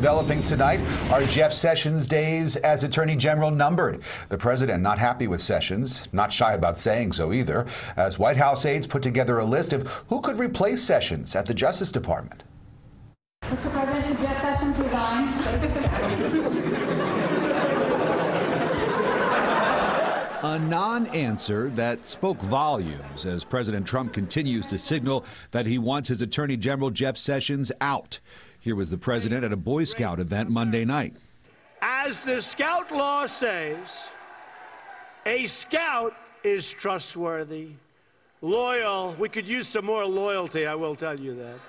Developing tonight, are Jeff Sessions' days as Attorney General numbered? The president not happy with Sessions, not shy about saying so either, as White House aides put together a list of who could replace Sessions at the Justice Department. Mr. President, should Jeff Sessions resign? A non-answer that spoke volumes as President Trump continues to signal that he wants his Attorney General Jeff Sessions out. Here was the president at a Boy Scout event Monday night. As the Scout law says, a Scout is trustworthy, loyal. We could use some more loyalty, I will tell you that.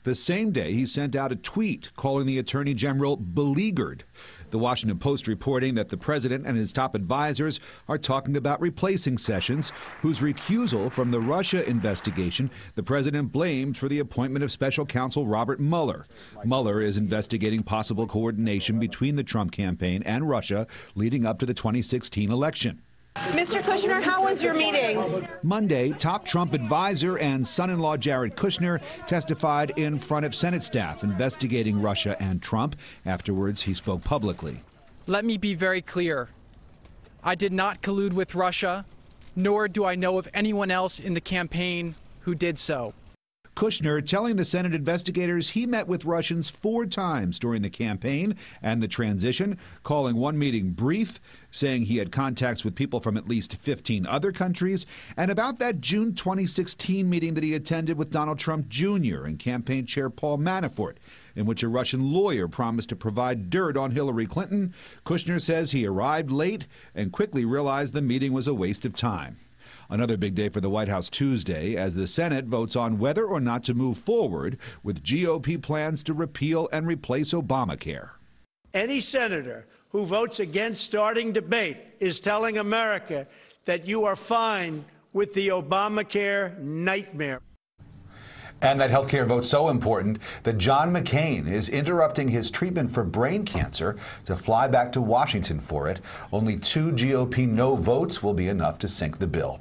The same day, he sent out a tweet calling the Attorney General beleaguered. The Washington Post reporting that the president and his top advisors are talking about replacing Sessions, whose recusal from the Russia investigation the president blamed for the appointment of special counsel Robert Mueller. Mueller is investigating possible coordination between the Trump campaign and Russia leading up to the 2016 election. Mr. Kushner, how was your meeting? Monday, top Trump advisor and son-in-law Jared Kushner testified in front of Senate staff investigating Russia and Trump. Afterwards, he spoke publicly. Let me be very clear. I did not collude with Russia, nor do I know of anyone else in the campaign who did so. Kushner telling the Senate investigators he met with Russians 4 times during the campaign and the transition, calling one meeting brief, saying he had contacts with people from at least 15 other countries, and about that June 2016 meeting that he attended with Donald Trump Jr. and campaign chair Paul Manafort, in which a Russian lawyer promised to provide dirt on Hillary Clinton. Kushner says he arrived late and quickly realized the meeting was a waste of time. Another big day for the White House Tuesday as the Senate votes on whether or not to move forward with GOP plans to repeal and replace Obamacare. Any senator who votes against starting debate is telling America that you are fine with the Obamacare nightmare. And that health care vote so important that John McCain is interrupting his treatment for brain cancer to fly back to Washington for it. Only 2 GOP no votes will be enough to sink the bill.